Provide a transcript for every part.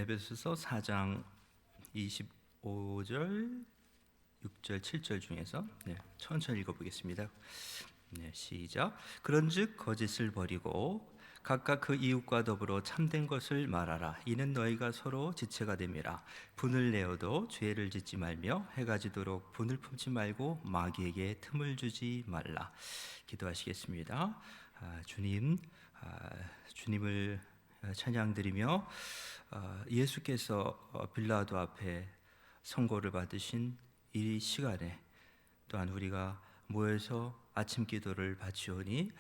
에베소서 4장 25절, 6절, 7절 중에서 천천히 읽어보겠습니다. 시작. 그런즉 거짓을 버리고 각각 그 이웃과 더불어 참된 것을 말하라. 이는 너희가 서로 지체가 됨이라. 분을 내어도 죄를 짓지 말며 해가 지도록 분을 품지 말고 마귀에게 틈을 주지 말라. 기도하시겠습니다. 주님을 찬양드리며 예수께서 빌라도 앞에 선고를 받으신 이 시간에 또한 우리가 모여서 아침 기도를 바치오니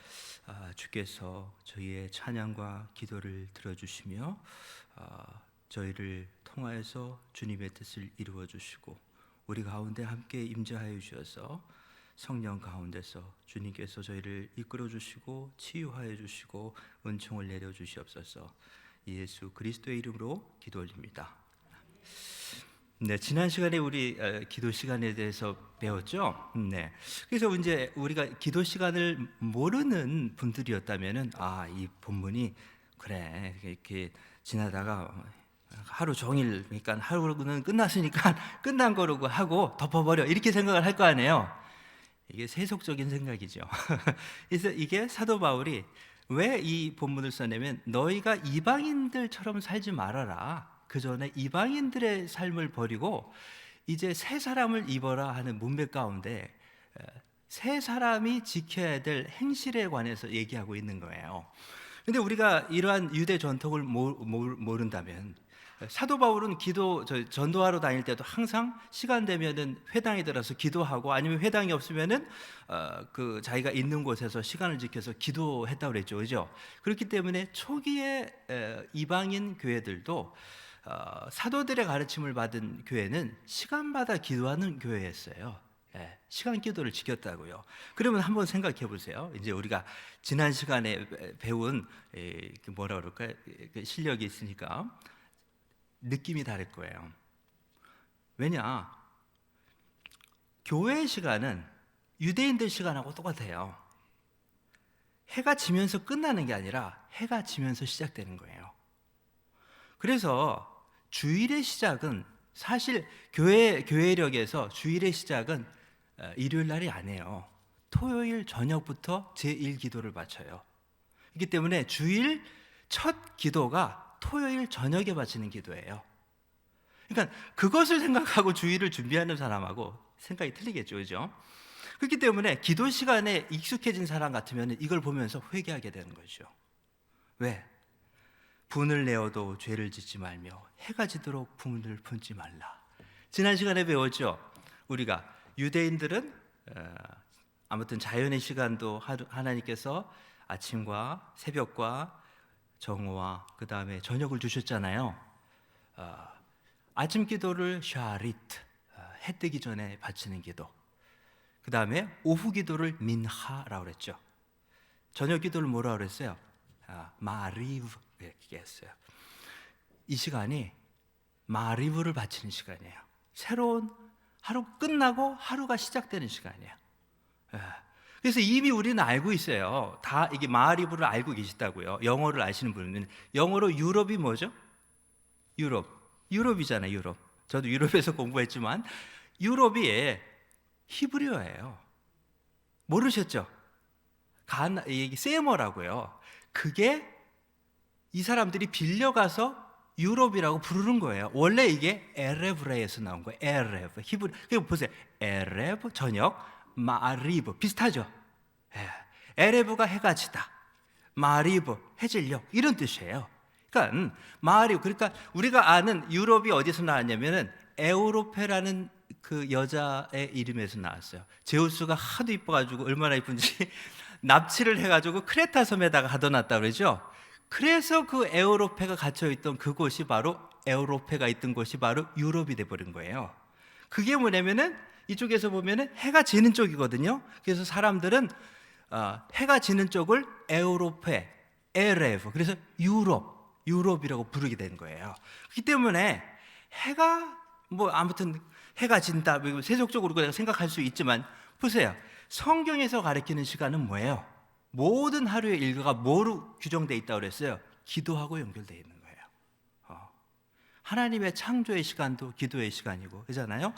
주께서 저희의 찬양과 기도를 들어주시며 저희를 통하여서 주님의 뜻을 이루어 주시고 우리 가운데 함께 임재하여 주셔서 성령 가운데서 주님께서 저희를 이끌어 주시고 치유하여 주시고 은총을 내려 주시옵소서. 예수 그리스도의 이름으로 기도 올립니다. 지난 시간에 우리 기도 시간에 대해서 배웠죠. 그래서 이제 우리가 기도 시간을 모르는 분들이었다면은 이 본문이 그래 이렇게 지나다가 하루 종일 그러니까 하루는 끝났으니까 끝난 거라고 하고 덮어버려 이렇게 생각을 할 거 아니에요. 이게 세속적인 생각이죠. 그래서 이게 사도 바울이 왜 이 본문을 써내면 너희가 이방인들처럼 살지 말아라. 그 전에 이방인들의 삶을 버리고 이제 새 사람을 입어라 하는 문맥 가운데 새 사람이 지켜야 될 행실에 관해서 얘기하고 있는 거예요. 근데 우리가 이러한 유대 전통을 모른다면 사도 바울은 전도하러 다닐 때도 항상 시간 되면은 회당에 들어서 기도하고 아니면 회당이 없으면은 그 자기가 있는 곳에서 시간을 지켜서 기도했다고 그랬죠, 그죠? 그렇기 때문에 초기에 이방인 교회들도 사도들의 가르침을 받은 교회는 시간마다 기도하는 교회였어요. 시간 기도를 지켰다고요. 그러면 한번 생각해 보세요. 이제 우리가 지난 시간에 배운 뭐라 그럴까 실력이 있으니까. 느낌이 다를 거예요. 왜냐? 교회 시간은 유대인들 시간하고 똑같아요. 해가 지면서 끝나는 게 아니라 해가 지면서 시작되는 거예요. 그래서 주일의 시작은 사실 교회력에서 주일의 시작은 일요일 날이 아니에요. 토요일 저녁부터 제1기도를 바쳐요. 그렇기 때문에 주일 첫 기도가 토요일 저녁에 바치는 기도예요. 그러니까 그것을 생각하고 주일을 준비하는 사람하고 생각이 틀리겠죠, 그죠? 그렇기 때문에 기도 시간에 익숙해진 사람 같으면 이걸 보면서 회개하게 되는 거죠. 왜? 분을 내어도 죄를 짓지 말며 해가 지도록 분을 품지 말라. 지난 시간에 배웠죠. 우리가 유대인들은 아무튼 자연의 시간도 하나님께서 아침과 새벽과 정오와 그 다음에 저녁을 주셨잖아요. 아침 기도를 샤리트, 해 뜨기 전에 바치는 기도. 그 다음에 오후 기도를 민하라고 그랬죠. 저녁 기도를 뭐라고 그랬어요? 마리브 이렇게 했어요. 이 시간이 마리브를 바치는 시간이에요. 새로운 하루 끝나고 하루가 시작되는 시간이에요. 그래서 이미 우리는 알고 있어요. 다 이게 마리브를 알고 계시다고요. 영어를 아시는 분은 영어로 유럽이 뭐죠? 유럽이잖아요. 유럽. 저도 유럽에서 공부했지만 유럽이 히브리어예요. 모르셨죠? 세머라고요. 그게 이 사람들이 빌려가서 유럽이라고 부르는 거예요. 원래 이게 에레브라에서 나온 거예요. 에레브 히브리. 그리고 보세요. 에레브 저녁, 마리브 비슷하죠. 에레브가 해가 지다, 마리브 해질녘 이런 뜻이에요. 그러니까 그러니까 우리가 아는 유럽이 어디서 나왔냐면은 에우로페라는 그 여자의 이름에서 나왔어요. 제우스가 하도 이뻐가지고 얼마나 이쁜지 납치를 해가지고 크레타 섬에다가 가둬놨다 그러죠. 그래서 그 에우로페가 갇혀있던 그곳이 바로 에우로페가 있던 곳이 바로 유럽이 돼버린 거예요. 그게 뭐냐면은 이쪽에서 보면은 해가 지는 쪽이거든요. 그래서 사람들은 해가 지는 쪽을 에우로페, 에레브, 그래서 유럽이라고 부르게 된 거예요. 그렇기 때문에 해가 아무튼 해가 진다, 세속적으로 그냥 생각할 수 있지만 보세요. 성경에서 가리키는 시간은 뭐예요? 모든 하루의 일과가 뭐로 규정되어 있다고 그랬어요? 기도하고 연결되어 있는 거예요. 하나님의 창조의 시간도 기도의 시간이고 그러잖아요.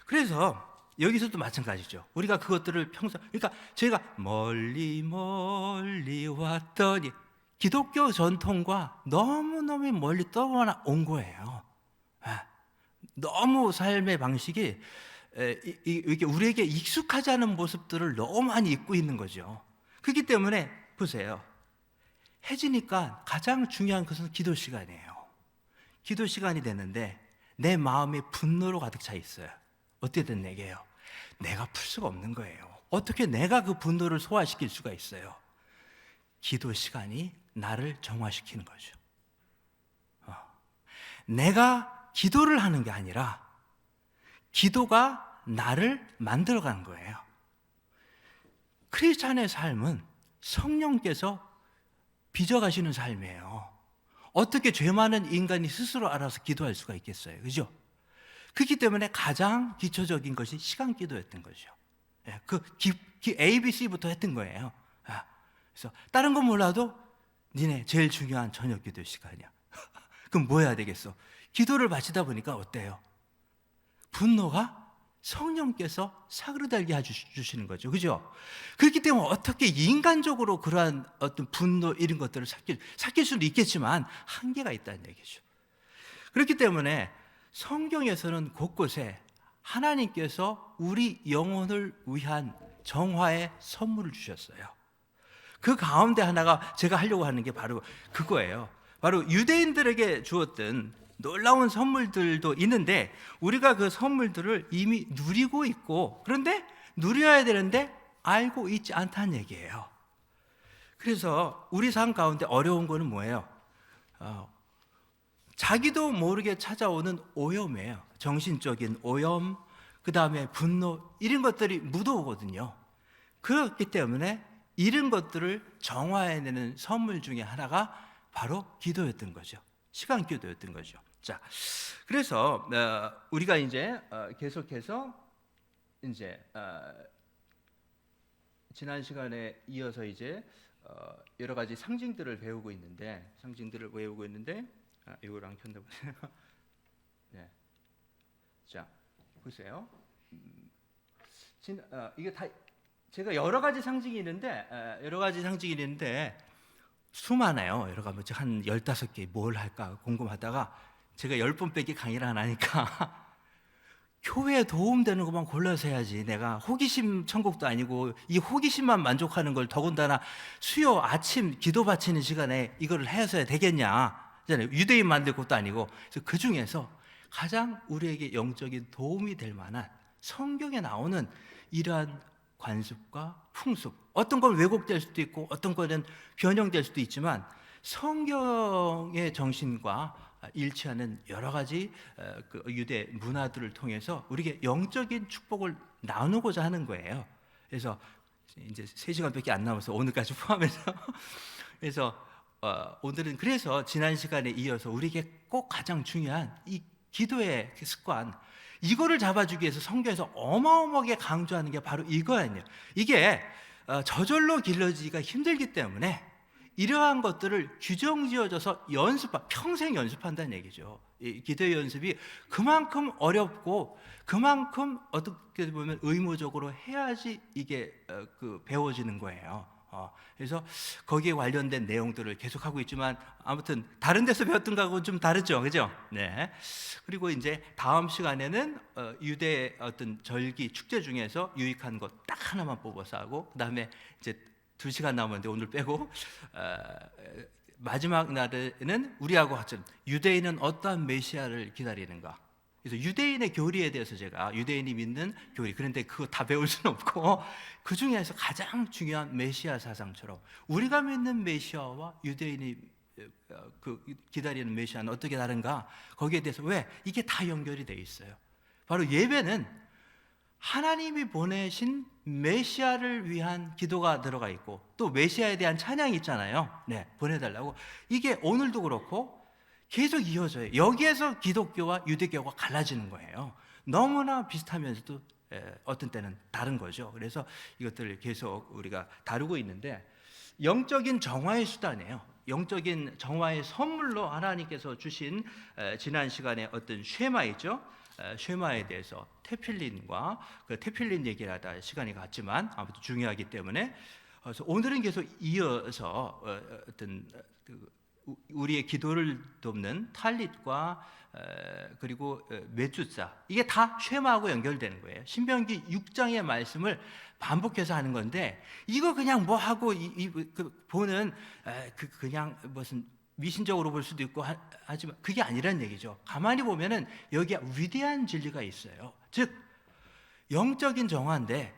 그래서 여기서도 마찬가지죠. 우리가 그것들을 그러니까 저희가 멀리 멀리 왔더니 기독교 전통과 너무너무 멀리 떠나온 거예요. 너무 삶의 방식이 이렇게 우리에게 익숙하지 않은 모습들을 너무 많이 입고 있는 거죠. 그렇기 때문에 보세요. 해지니까 가장 중요한 것은 기도 시간이에요. 기도 시간이 되는데 내 마음이 분노로 가득 차 있어요. 어떻게든 내게요. 내가 풀 수가 없는 거예요. 어떻게 내가 그 분노를 소화시킬 수가 있어요? 기도 시간이 나를 정화시키는 거죠. 내가 기도를 하는 게 아니라 기도가 나를 만들어가는 거예요. 크리스찬의 삶은 성령께서 빚어가시는 삶이에요. 어떻게 죄 많은 인간이 스스로 알아서 기도할 수가 있겠어요? 그죠? 그렇기 때문에 가장 기초적인 것이 시간 기도였던 거죠. 그 ABC부터 했던 거예요. 그래서 다른 건 몰라도 니네 제일 중요한 저녁 기도 시간이야. 그럼 뭐 해야 되겠어? 기도를 바치다 보니까 어때요? 분노가 성령께서 사그라들게 해주시는 거죠. 그죠? 그렇기 때문에 어떻게 인간적으로 그러한 어떤 분노 이런 것들을 삭힐 수는 있겠지만 한계가 있다는 얘기죠. 그렇기 때문에 성경에서는 곳곳에 하나님께서 우리 영혼을 위한 정화의 선물을 주셨어요. 그 가운데 하나가 제가 하려고 하는 게 바로 그거예요. 바로 유대인들에게 주었던 놀라운 선물들도 있는데 우리가 그 선물들을 이미 누리고 있고 그런데 누려야 되는데 알고 있지 않다는 얘기예요. 그래서 우리 삶 가운데 어려운 거는 뭐예요? 자기도 모르게 찾아오는 오염이에요. 정신적인 오염, 그 다음에 분노 이런 것들이 묻어오거든요. 그렇기 때문에 이런 것들을 정화해내는 선물 중에 하나가 바로 기도였던 거죠. 시간 기도였던 거죠. 자, 그래서 우리가 이제 계속해서 이제 지난 시간에 이어서 이제 여러 가지 상징들을 배우고 있는데 이거랑 켰나보세요. 네. 자, 보세요. 이게 다 제가 여러 가지 상징이 있는데 수많아요. 여러 가지 한 15개 뭘 할까 궁금하다가 제가 10번 빼기 강의를 안 하니까 교회에 도움되는 것만 골라서 해야지. 내가 호기심 천국도 아니고 이 호기심만 만족하는 걸 더군다나 수요 아침 기도 바치는 시간에 이거를 해서야 되겠냐. 유대인 만들 것도 아니고. 그래서 그 중에서 가장 우리에게 영적인 도움이 될 만한 성경에 나오는 이러한 관습과 풍습, 어떤 건 왜곡될 수도 있고 어떤 거는 변형될 수도 있지만 성경의 정신과 일치하는 여러 가지 그 유대 문화들을 통해서 우리에게 영적인 축복을 나누고자 하는 거예요. 그래서 이제 3시간밖에 안 남아서 오늘까지 포함해서 그래서 오늘은 그래서 지난 시간에 이어서 우리에게 꼭 가장 중요한 이 기도의 습관, 이거를 잡아주기 위해서 성경에서 어마어마하게 강조하는 게 바로 이거예요. 이게 저절로 길러지기가 힘들기 때문에 이러한 것들을 규정지어져서 평생 연습한다는 얘기죠. 이 기도의 연습이 그만큼 어렵고 그만큼 어떻게 보면 의무적으로 해야지 이게 배워지는 거예요. 그래서 거기에 관련된 내용들을 계속하고 있지만 아무튼 다른 데서 배웠던 거하고 좀 다르죠, 그죠? 네. 그리고 이제 다음 시간에는 유대 어떤 절기 축제 중에서 유익한 것 딱 하나만 뽑아서 하고 그 다음에 이제 2시간 남았는데 오늘 빼고 마지막 날에는 우리하고 같은 유대인은 어떠한 메시아를 기다리는가. 그래서 유대인의 교리에 대해서 제가 유대인이 믿는 교리, 그런데 그거 다 배울 수는 없고 그 중에서 가장 중요한 메시아 사상처럼 우리가 믿는 메시아와 유대인이 기다리는 메시아는 어떻게 다른가, 거기에 대해서 왜 이게 다 연결이 돼 있어요. 바로 예배는 하나님이 보내신 메시아를 위한 기도가 들어가 있고 또 메시아에 대한 찬양이 있잖아요. 네, 보내달라고. 이게 오늘도 그렇고 계속 이어져요. 여기에서 기독교와 유대교가 갈라지는 거예요. 너무나 비슷하면서도 어떤 때는 다른 거죠. 그래서 이것들을 계속 우리가 다루고 있는데 영적인 정화의 수단이에요. 영적인 정화의 선물로 하나님께서 주신 지난 시간에 어떤 쉐마이죠. 쉐마에 대해서 테필린과 그 테필린 얘기를 하다 시간이 갔지만 아무튼 중요하기 때문에 그래서 오늘은 계속 이어서 어떤 우리의 기도를 돕는 탈릿과 그리고 메추자, 이게 다 쉐마하고 연결되는 거예요. 신명기 6장의 말씀을 반복해서 하는 건데 이거 그냥 뭐 하고 보는 그냥 무슨 미신적으로 볼 수도 있고 하지만 그게 아니란 얘기죠. 가만히 보면은 여기에 위대한 진리가 있어요. 즉 영적인 정화인데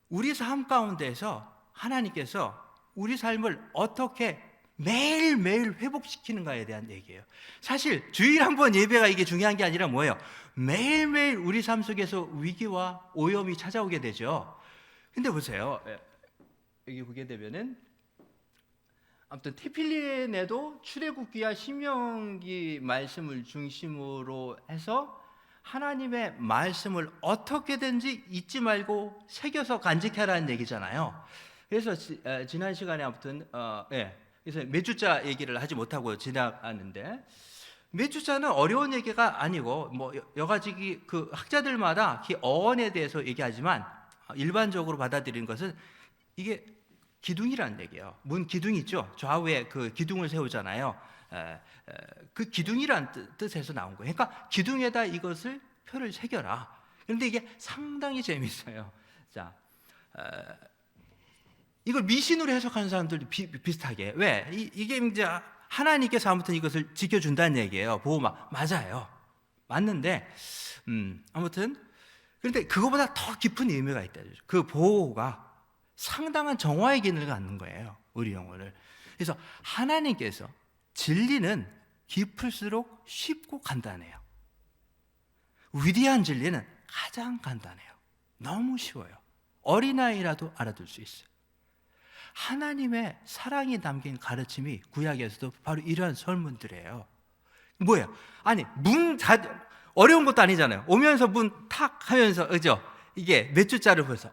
우리 삶 가운데서 하나님께서 우리 삶을 어떻게 매일매일 회복시키는가에 대한 얘기예요. 사실 주일 한 번 예배가 이게 중요한 게 아니라 뭐예요? 매일매일 우리 삶 속에서 위기와 오염이 찾아오게 되죠. 근데 보세요. 여기 보게 되면은 아무튼 테필린에도 출애굽기와 신명기 말씀을 중심으로 해서 하나님의 말씀을 어떻게든지 잊지 말고 새겨서 간직하라는 얘기잖아요. 그래서 지난 시간에 아무튼 그래서 메추자 얘기를 하지 못하고 지나갔는데, 메추자는 어려운 얘기가 아니고 뭐 여가지 그 학자들마다 그 어원에 대해서 얘기하지만 일반적으로 받아들이는 것은 이게 기둥이라는 얘기예요. 문 기둥 있죠. 좌우에 그 기둥을 세우잖아요. 그 기둥이라는 뜻에서 나온 거예요. 그러니까 기둥에다 이것을 표를 새겨라. 그런데 이게 상당히 재미있어요. 자, 이걸 미신으로 해석하는 사람들도 비슷하게. 왜? 이게 이제 하나님께서 아무튼 이것을 지켜준다는 얘기예요. 보호막. 맞아요. 맞는데, 아무튼, 그런데 그거보다 더 깊은 의미가 있다. 그 보호가 상당한 정화의 기능을 갖는 거예요. 우리 영혼을. 그래서 하나님께서 진리는 깊을수록 쉽고 간단해요. 위대한 진리는 가장 간단해요. 너무 쉬워요. 어린아이라도 알아둘 수 있어요. 하나님의 사랑이 담긴 가르침이 구약에서도 바로 이러한 설문들이에요. 뭐예요? 아니 어려운 것도 아니잖아요. 오면서 문 탁 하면서 그죠? 이게 몇 주짜리를 보면서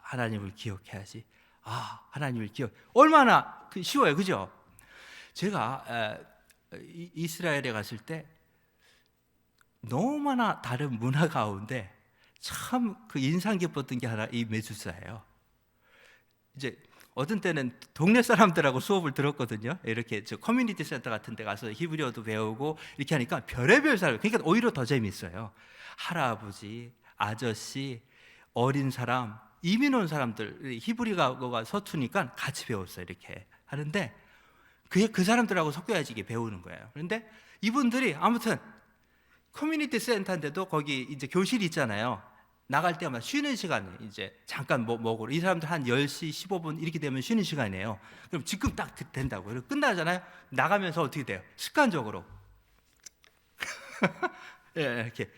하나님을 기억해야지. 하나님을 얼마나 쉬워요, 그죠? 제가 이스라엘에 갔을 때 너무나 다른 문화 가운데 참 그 인상 깊었던 게 하나 이 메주사예요. 이제 어떤 때는 동네 사람들하고 수업을 들었거든요. 이렇게 커뮤니티 센터 같은 데 가서 히브리어도 배우고 이렇게 하니까 별의별 사람, 그러니까 오히려 더 재밌어요. 할아버지, 아저씨, 어린 사람, 이민 온 사람들, 히브리어가 서투니까 같이 배웠어요. 이렇게 하는데 그 사람들하고 섞여야지 이게 배우는 거예요. 그런데 이분들이 아무튼 커뮤니티 센터인데도 거기 이제 교실이 있잖아요. 나갈 때마다 쉬는 시간에 이제 잠깐 먹으러, 이 사람들 한 10시 15분 이렇게 되면 쉬는 시간이에요. 그럼 지금 딱 된다고요. 그리고 끝나잖아요. 나가면서 어떻게 돼요? 습관적으로 이렇게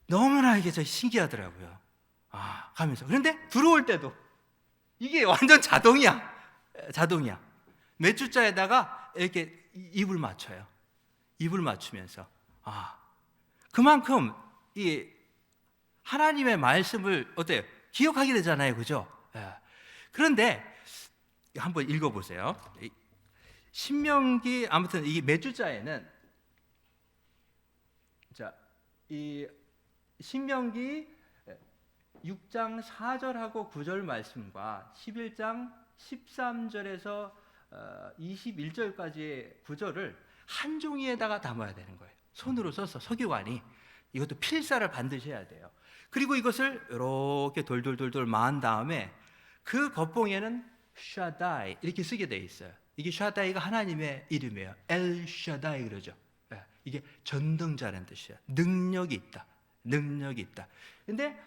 너무나 이게 신기하더라고요. 가면서. 그런데 들어올 때도 이게 완전 자동이야. 몇 주짜에다가 이렇게 입을 맞춰요. 입을 맞추면서 그만큼 이 하나님의 말씀을 어때요? 기억하게 되잖아요, 그죠? 그런데 한번 읽어보세요. 신명기 아무튼 이 몇 주짜에는 이 신명기 6장 4절하고 9절 말씀과 11장 13절에서 21절까지의 구절을 한 종이에다가 담아야 되는 거예요. 손으로 써서 서기관이 이것도 필사를 반드시 해야 돼요. 그리고 이것을 이렇게 돌돌돌돌 마은 다음에 그 겉봉에는 샤다이 이렇게 쓰게 돼 있어요. 이게 샤다이가 하나님의 이름이에요. 엘 샤다이 그러죠. 이게 전능자라는 뜻이에요. 능력이 있다. 근데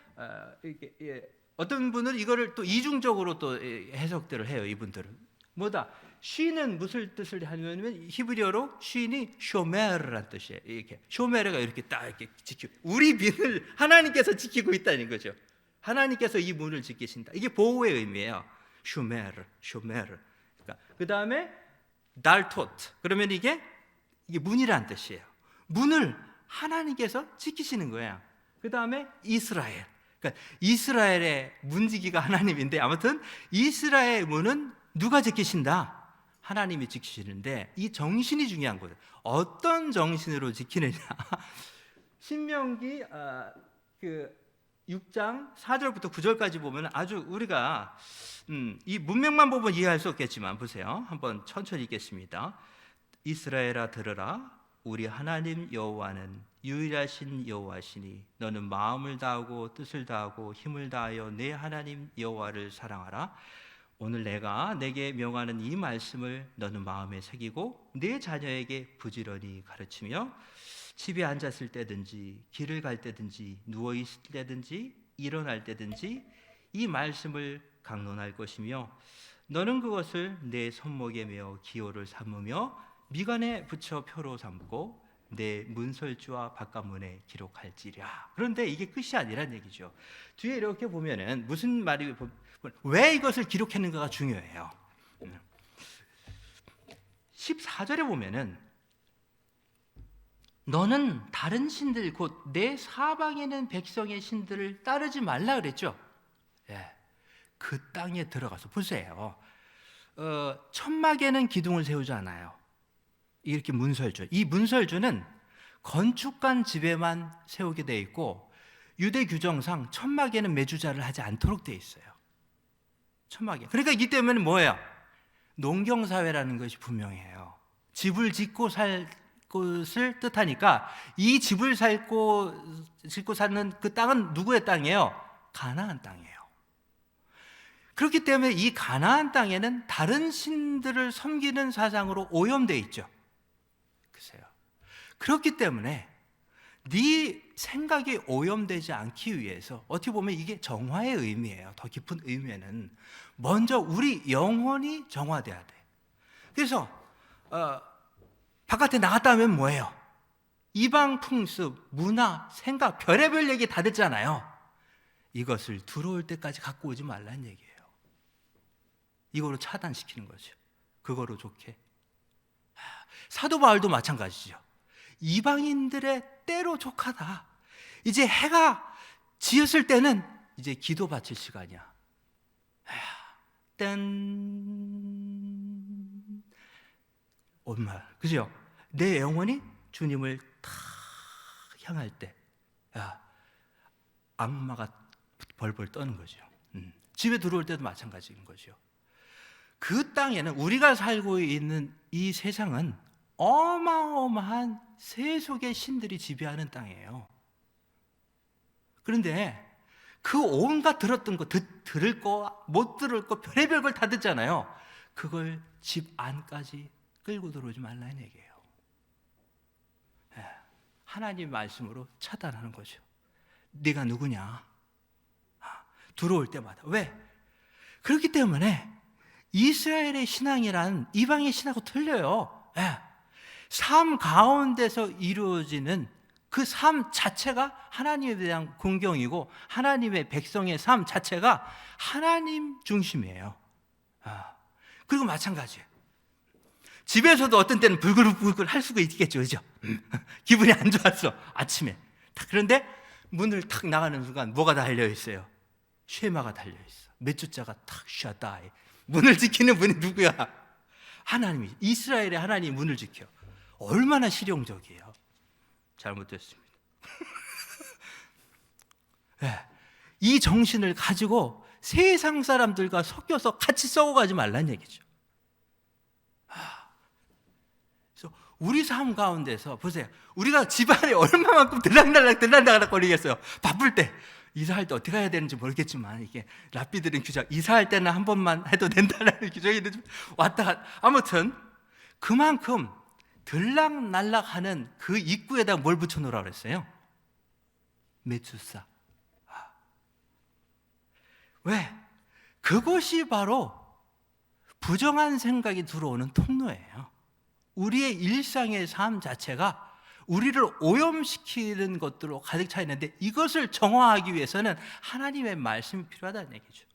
어떤 분은 이거를 또 이중적으로 또 해석들을 해요. 이분들은 뭐다? 쉬는 무슨 뜻을 하냐면 히브리어로 쉰이 쇼메르란 뜻이에요. 이렇게 쇼메르가 이렇게 딱 이렇게 지키고 우리 민을 하나님께서 지키고 있다는 거죠. 하나님께서 이 문을 지키신다. 이게 보호의 의미예요. 쇼메르. 그러니까 그 다음에 달토트. 그러면 이게 문이란 뜻이에요. 문을 하나님께서 지키시는 거예요. 그 다음에 이스라엘. 그러니까 이스라엘의 문지기가 하나님인데 아무튼 이스라엘 문은 누가 지키신다? 하나님이 지키시는데 이 정신이 중요한 거예요. 어떤 정신으로 지키느냐? 신명기 그 6장 4절부터 9절까지 보면 아주 우리가 이 문맥만 보면 이해할 수 없겠지만 보세요. 한번 천천히 읽겠습니다. 이스라엘아 들으라. 우리 하나님 여호와는 유일하신 여호와시니 너는 마음을 다하고 뜻을 다하고 힘을 다하여 내 하나님 여호와를 사랑하라. 오늘 내가 내게 명하는 이 말씀을 너는 마음에 새기고 내 자녀에게 부지런히 가르치며 집에 앉았을 때든지 길을 갈 때든지 누워 있을 때든지 일어날 때든지 이 말씀을 강론할 것이며 너는 그것을 내 손목에 메어 기호를 삼으며 미간에 붙여 표로 삼고 내 문설주와 바깥문에 기록할지랴. 그런데 이게 끝이 아니란 얘기죠. 뒤에 이렇게 보면은 무슨 말이, 왜 이것을 기록했는가가 중요해요. 14절에 보면은 너는 다른 신들 곧 내 사방에 있는 백성의 신들을 따르지 말라 그랬죠. 예, 그 땅에 들어가서 보세요. 천막에는 기둥을 세우지 않아요. 이렇게 문설주. 이 문설주는 건축한 집에만 세우게 돼 있고 유대 규정상 천막에는 매주자를 하지 않도록 돼 있어요. 천막에. 그러니까 이 때문에 뭐예요? 농경사회라는 것이 분명해요. 집을 짓고 살 곳을 뜻하니까 이 집을 짓고 사는 그 땅은 누구의 땅이에요? 가나안 땅이에요. 그렇기 때문에 이 가나안 땅에는 다른 신들을 섬기는 사상으로 오염되어 있죠. 글쎄요. 그렇기 때문에 네 생각이 오염되지 않기 위해서 어떻게 보면 이게 정화의 의미예요. 더 깊은 의미에는 먼저 우리 영혼이 정화돼야 돼. 그래서 바깥에 나갔다 하면 뭐예요? 이방 풍습, 문화, 생각, 별의별 얘기 다 듣잖아요. 이것을 들어올 때까지 갖고 오지 말라는 얘기예요. 이거로 차단시키는 거죠. 그거로 좋게. 사도 바울도 마찬가지죠. 이방인들의 때로 족하다. 이제 해가 지었을 때는 이제 기도 바칠 시간이야. 땡. 엄마, 그죠? 내 영혼이 주님을 다 향할 때, 악마가 벌벌 떠는 거죠. 집에 들어올 때도 마찬가지인 거죠. 그 땅에는 우리가 살고 있는 이 세상은 어마어마한 세속의 신들이 지배하는 땅이에요. 그런데 그 온갖 들었던 거, 들을 거, 못 들을 거, 별의별 걸 다 듣잖아요. 그걸 집 안까지 끌고 들어오지 말라는 얘기예요. 하나님 말씀으로 차단하는 거죠. 네가 누구냐? 들어올 때마다. 왜? 그렇기 때문에 이스라엘의 신앙이란 이방의 신하고 틀려요. 삶 가운데서 이루어지는 그 삶 자체가 하나님에 대한 공경이고 하나님의 백성의 삶 자체가 하나님 중심이에요. 그리고 마찬가지예요. 집에서도 어떤 때는 불글불글 할 수가 있겠죠. 그죠? 기분이 안 좋았어. 아침에. 그런데 문을 탁 나가는 순간 뭐가 달려있어요? 쉐마가 달려있어. 몇 주자가 탁 샤다이. 문을 지키는 분이 누구야? 하나님이, 이스라엘의 하나님이 문을 지켜. 얼마나 실용적이에요. 잘못됐습니다. 이 정신을 가지고 세상 사람들과 섞여서 같이 썩어가지 말란 얘기죠. 그래서 우리 삶 가운데서 보세요. 우리가 집안에 얼마만큼 들락날락 거리겠어요. 바쁠 때. 이사할 때 어떻게 해야 되는지 모르겠지만 이게 랍비들은 규정, 이사할 때는 한 번만 해도 된다는 규정이 왔다 갔다. 아무튼 그만큼 들락날락하는 그 입구에다 뭘 붙여놓으라고 그랬어요? 메추사. 왜? 그것이 바로 부정한 생각이 들어오는 통로예요. 우리의 일상의 삶 자체가 우리를 오염시키는 것들로 가득 차 있는데 이것을 정화하기 위해서는 하나님의 말씀이 필요하다는 얘기죠.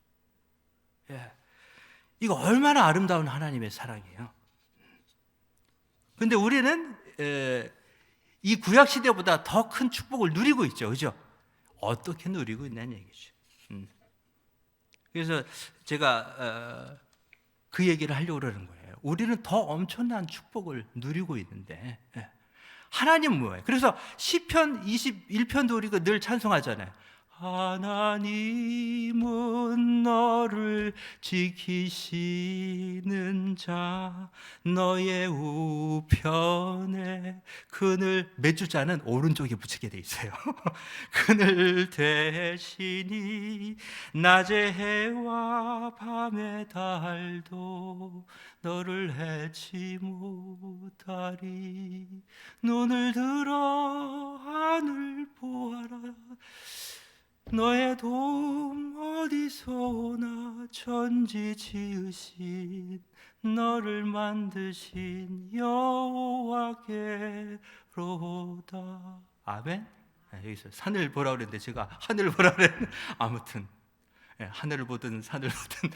이거 얼마나 아름다운 하나님의 사랑이에요. 그런데 우리는 이 구약 시대보다 더 큰 축복을 누리고 있죠. 그죠? 어떻게 누리고 있냐는 얘기죠. 그래서 제가 그 얘기를 하려고 그러는 거예요. 우리는 더 엄청난 축복을 누리고 있는데 하나님은 뭐예요? 그래서 시편 21편도 우리가 늘 찬송하잖아요. 하나님은 너를 지키시는 자, 너의 우편에 그늘, 몇 주자는 오른쪽에 붙이게 돼 있어요. 그늘 대신이 낮의 해와 밤의 달도 너를 해치 못하리. 눈을 들어 하늘 보아라. 너의 도움 어디서 오나. 천지 지으신 너를 만드신 여호와께로다. 아멘. 여기서 산을 보라 그랬는데 제가 하늘을 보라 그랬는데 아무튼 하늘을 보든 산을 보든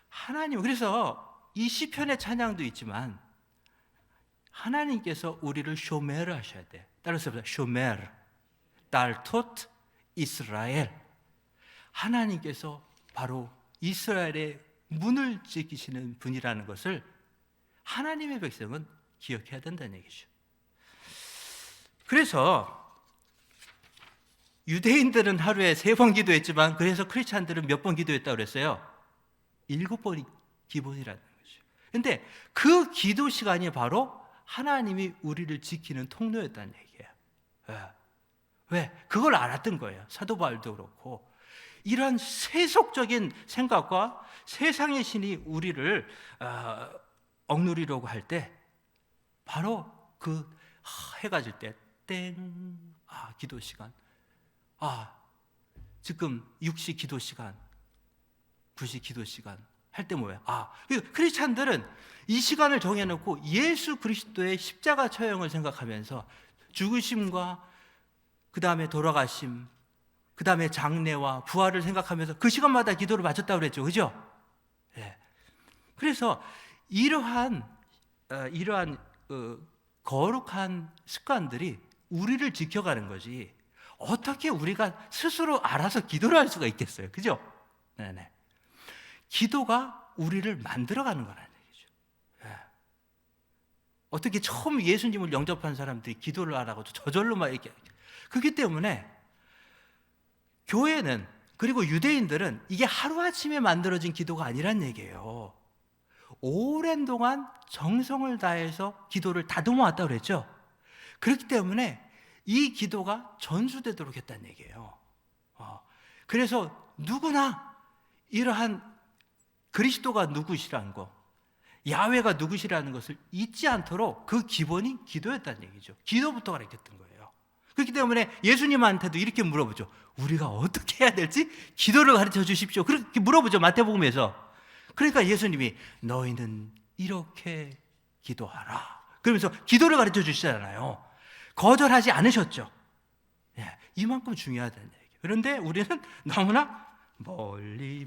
하나님. 그래서 이 시편의 찬양도 있지만 하나님께서 우리를 쇼메르 하셔야 돼. 따라서 쇼메르 달토트 이스라엘. 하나님께서 바로 이스라엘의 문을 지키시는 분이라는 것을 하나님의 백성은 기억해야 된다는 얘기죠. 그래서 유대인들은 하루에 3번 기도했지만 그래서 크리스찬들은 몇 번 기도했다고 그랬어요? 7번이 기본이라는 거죠. 근데 그 기도 시간이 바로 하나님이 우리를 지키는 통로였다는 얘기예요. 왜? 그걸 알았던 거예요. 사도 바울도 그렇고. 이런 세속적인 생각과 세상의 신이 우리를 억누리려고 할 때 바로 그 해가 질 때 땡, 기도 시간. 지금 6시 기도 시간, 9시 기도 시간 할 때 뭐예요? 크리스찬들은 이 시간을 정해놓고 예수 그리스도의 십자가 처형을 생각하면서 죽으심과 그 다음에 돌아가심, 그 다음에 장례와 부활을 생각하면서 그 시간마다 기도를 바쳤다고 그랬죠. 그죠? 그래서 이러한 거룩한 습관들이 우리를 지켜가는 거지 어떻게 우리가 스스로 알아서 기도를 할 수가 있겠어요. 그죠? 네네. 기도가 우리를 만들어가는 거라는 얘기죠. 어떻게 처음 예수님을 영접한 사람들이 기도를 하라고 저절로 막 이렇게. 그렇기 때문에 교회는, 그리고 유대인들은 이게 하루아침에 만들어진 기도가 아니란 얘기예요. 오랜 동안 정성을 다해서 기도를 다듬어 왔다고 그랬죠. 그렇기 때문에 이 기도가 전수되도록 했다는 얘기예요. 그래서 누구나 이러한 그리스도가 누구시라는 거, 야훼가 누구시라는 것을 잊지 않도록 그 기본이 기도였다는 얘기죠. 기도부터 가르쳤던 거예요. 그렇기 때문에 예수님한테도 이렇게 물어보죠. 우리가 어떻게 해야 될지 기도를 가르쳐 주십시오. 그렇게 물어보죠. 마태복음에서. 그러니까 예수님이 너희는 이렇게 기도하라. 그러면서 기도를 가르쳐 주시잖아요. 거절하지 않으셨죠. 이만큼 중요하다는 얘기예요. 그런데 우리는 너무나 멀리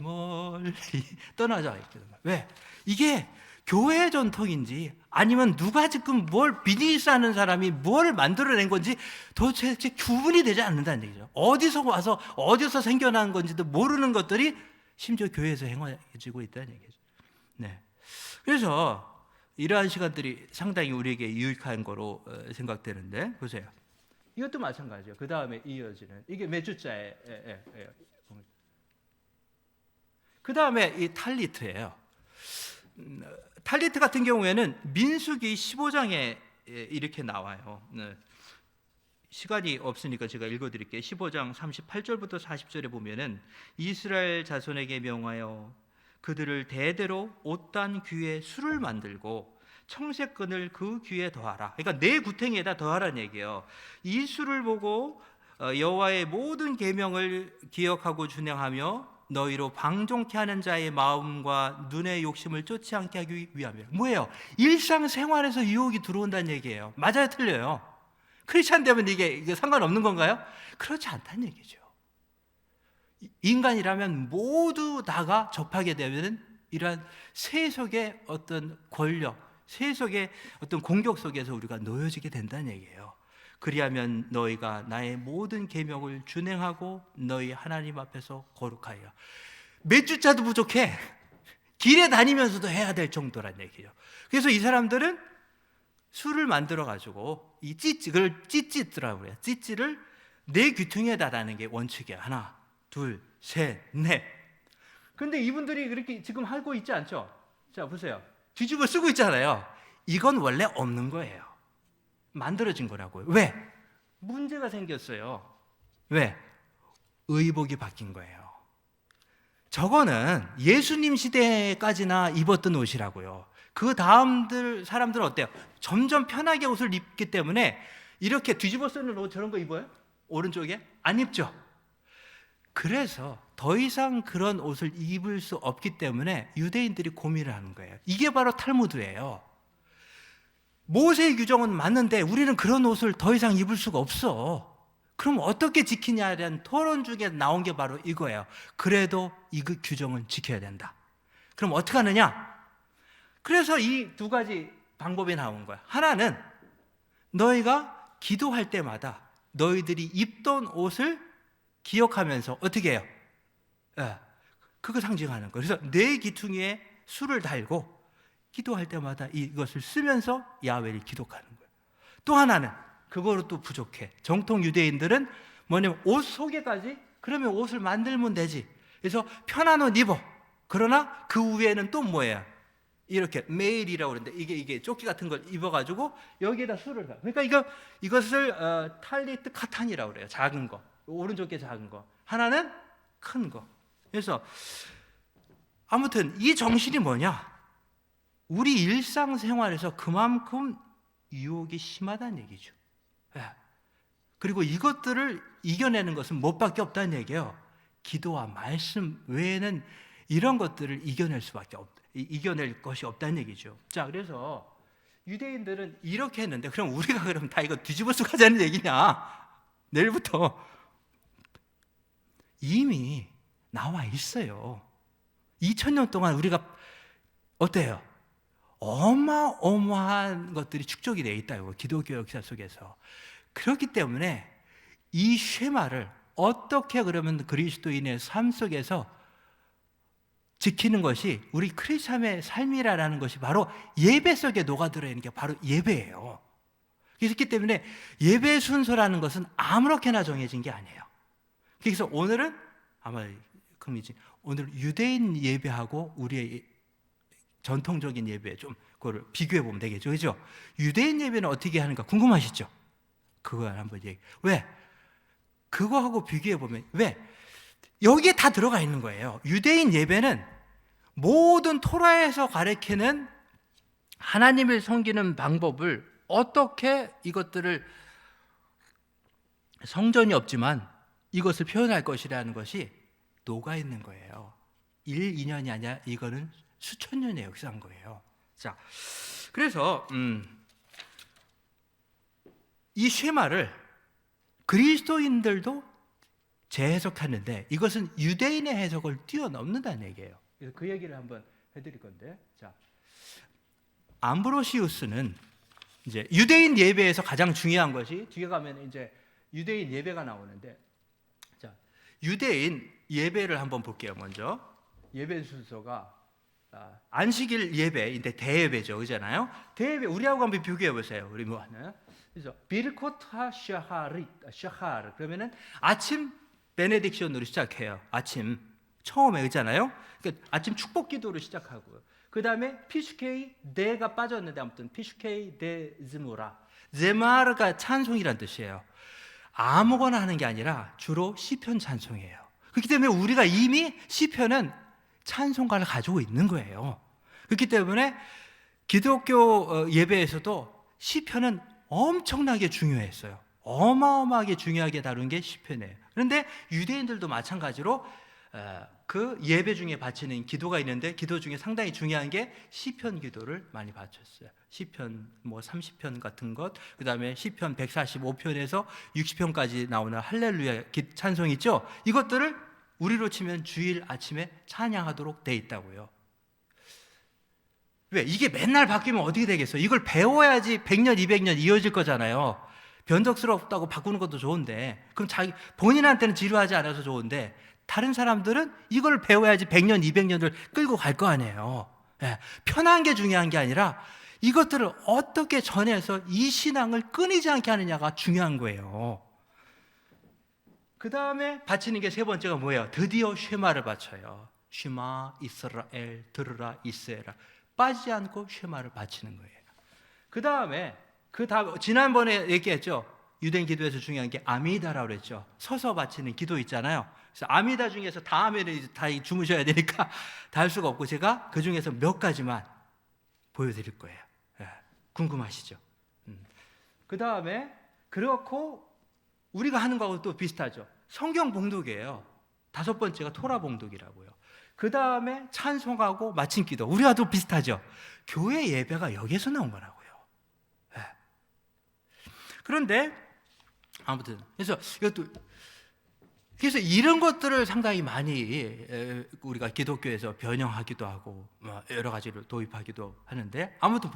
떠나자. 왜? 이게 교회 전통인지 아니면 누가 지금 뭘 비즈니스 하는 사람이 뭘 만들어낸 건지 도대체 구분이 되지 않는다는 얘기죠. 어디서 와서 어디서 생겨난 건지도 모르는 것들이 심지어 교회에서 행해지고 있다는 얘기죠. 그래서 이러한 시간들이 상당히 우리에게 유익한 거로 생각되는데, 보세요. 이것도 마찬가지예요. 그 다음에 이어지는 이게 몇 주자예요. 그 다음에 이 탈리트예요. 탈리트 같은 경우에는 민수기 15장에 이렇게 나와요. 시간이 없으니까 제가 읽어드릴게요. 15장 38절부터 40절에 보면은 이스라엘 자손에게 명하여 그들을 대대로 옷단 귀에 술을 만들고 청색끈을 그 귀에 더하라. 그러니까 네 구탱이에다 더하라는 얘기예요. 이 술을 보고 여호와의 모든 계명을 기억하고 준행하며 너희로 방종케 하는 자의 마음과 눈의 욕심을 쫓지 않게 하기 위함이라. 뭐예요? 일상생활에서 유혹이 들어온다는 얘기예요. 맞아요? 틀려요? 크리스찬 되면 이게 상관없는 건가요? 그렇지 않다는 얘기죠. 인간이라면 모두 다가 접하게 되면 이러한 세속의 어떤 권력, 세속의 어떤 공격 속에서 우리가 놓여지게 된다는 얘기예요. 그리하면 너희가 나의 모든 계명을 준행하고 너희 하나님 앞에서 거룩하여. 몇 주짜도 부족해. 길에 다니면서도 해야 될 정도란 얘기죠. 그래서 이 사람들은 술을 만들어 가지고 이 그걸 찌찌라고 그래요. 찌찌를 네 귀퉁이에다 다는 게 원칙이야. 하나, 둘, 셋, 넷. 근데 이분들이 그렇게 지금 하고 있지 않죠? 자, 보세요. 뒤집어 쓰고 있잖아요. 이건 원래 없는 거예요. 만들어진 거라고요. 왜? 문제가 생겼어요. 왜? 의복이 바뀐 거예요. 저거는 예수님 시대까지나 입었던 옷이라고요. 그 다음들 사람들은 어때요? 점점 편하게 옷을 입기 때문에 이렇게 뒤집어 쓰는 옷 저런 거 입어요? 오른쪽에? 안 입죠. 그래서 더 이상 그런 옷을 입을 수 없기 때문에 유대인들이 고민을 하는 거예요. 이게 바로 탈무드예요. 모세의 규정은 맞는데 우리는 그런 옷을 더 이상 입을 수가 없어. 그럼 어떻게 지키냐에 대한 토론 중에 나온 게 바로 이거예요. 그래도 이 규정은 지켜야 된다. 그럼 어떻게 하느냐? 그래서 이 두 가지 방법이 나온 거야. 하나는 너희가 기도할 때마다 너희들이 입던 옷을 기억하면서 어떻게 해요? 그거 상징하는 거예요. 그래서 내 귀퉁이에 술을 달고 기도할 때마다 이것을 쓰면서 야훼를 기록하는 거예요. 또 하나는 그거로 또 부족해. 정통 유대인들은 뭐냐면 옷 속에까지 그러면 옷을 만들면 되지. 그래서 편한 옷 입어. 그러나 그 위에는 또 뭐예요? 이렇게 메일이라고 그러는데 이게 조끼 같은 걸 입어가지고 여기에다 술을 가. 그러니까 이것을 탈리트 카탄이라고 그래요. 작은 거. 오른쪽에 작은 거. 하나는 큰 거. 그래서 아무튼 이 정신이 뭐냐? 우리 일상생활에서 그만큼 유혹이 심하다는 얘기죠. 그리고 이것들을 이겨내는 것은 못밖에 없다는 얘기예요. 기도와 말씀 외에는 이런 것들을 이겨낼 것이 없다는 얘기죠. 자, 그래서 유대인들은 이렇게 했는데 그럼 우리가 그럼 다 이거 뒤집어 쓰고 하자는 얘기냐? 내일부터 이미 나와 있어요. 2000년 동안 우리가 어때요? 어마어마한 것들이 축적이 되어 있다. 기독교 역사 속에서. 그렇기 때문에 이 쉐마를 어떻게 그러면 그리스도인의 삶 속에서 지키는 것이 우리 크리스찬의 삶이라는 것이 바로 예배 속에 녹아들어 있는 게 바로 예배예요. 그렇기 때문에 예배 순서라는 것은 아무렇게나 정해진 게 아니에요. 그래서 오늘은 아마 금이지. 오늘 유대인 예배하고 우리의 전통적인 예배 좀 그거를 비교해 보면 되겠죠, 그렇죠? 유대인 예배는 어떻게 하는가 궁금하시죠? 그거 한번 얘기. 왜? 그거하고 비교해 보면 왜? 여기에 다 들어가 있는 거예요. 유대인 예배는 모든 토라에서 가르치는 하나님을 섬기는 방법을 어떻게 이것들을 성전이 없지만 이것을 표현할 것이라는 것이 녹아 있는 거예요. 1, 2년이 아니라 이거는 수천 년의 역사인 거예요. 자, 그래서 이 쉐마를 그리스도인들도 재해석하는데 이것은 유대인의 해석을 뛰어넘는다는 얘기예요. 그래서 그 얘기를 한번 해드릴 건데, 자, 암브로시우스는 이제 유대인 예배에서 가장 중요한 것이 뒤에 가면 이제 유대인 예배가 나오는데, 자, 유대인 예배를 한번 볼게요. 먼저 예배 순서가 안식일 예배인데 대예배죠, 그잖아요. 대예배 우리하고 한번 비교해 보세요. 우리 뭐 하나? 그래서 비르코타 샤하르 그러면은 아침 베네딕션으로 시작해요. 아침 처음에 그잖아요. 그러니까 아침 축복 기도로 시작하고요. 그 다음에 피슈케이 데가 빠졌는데 아무튼 피슈케이 데 즈무라 제마르가 찬송이란 뜻이에요. 아무거나 하는 게 아니라 주로 시편 찬송이에요. 그렇기 때문에 우리가 이미 시편은 찬송가를 가지고 있는 거예요. 그렇기 때문에 기독교 예배에서도 시편은 엄청나게 중요했어요. 어마어마하게 중요하게 다룬 게 시편이에요. 그런데 유대인들도 마찬가지로 그 예배 중에 바치는 기도가 있는데 기도 중에 상당히 중요한 게 시편 기도를 많이 바쳤어요. 시편 뭐 30편 같은 것, 그 다음에 시편 145편에서 60편까지 나오는 할렐루야 찬송 있죠? 이것들을 우리로 치면 주일 아침에 찬양하도록 돼 있다고요. 왜? 이게 맨날 바뀌면 어떻게 되겠어요? 이걸 배워야지 100년, 200년 이어질 거잖아요. 변덕스럽다고 바꾸는 것도 좋은데, 그럼 본인한테는 지루하지 않아서 좋은데, 다른 사람들은 이걸 배워야지 100년, 200년을 끌고 갈 거 아니에요. 예, 편한 게 중요한 게 아니라 이것들을 어떻게 전해서 이 신앙을 끊이지 않게 하느냐가 중요한 거예요. 그 다음에 바치는 게 세 번째가 뭐예요? 드디어 쉐마를 바쳐요. 쉐마 이스라엘, 들으라 이스라엘. 빠지지 않고 쉐마를 바치는 거예요. 그 다음에 지난번에 얘기했죠. 유대인 기도에서 중요한 게 아미다라고 그랬죠. 서서 바치는 기도 있잖아요. 그래서 아미다 중에서 다 하면 다 주무셔야 되니까 다 할 수가 없고 제가 그 중에서 몇 가지만 보여드릴 거예요. 예, 궁금하시죠? 그 다음에 그렇고 우리가 하는 거하고 또 비슷하죠. 성경 봉독이에요. 5번째가 토라 봉독이라고요. 그 다음에 찬송하고 마친 기도. 우리와 또 비슷하죠. 교회 예배가 여기에서 나온 거라고요. 예. 그런데 아무튼 그래서 이런 것들을 상당히 많이 우리가 기독교에서 변형하기도 하고 여러 가지를 도입하기도 하는데 아무튼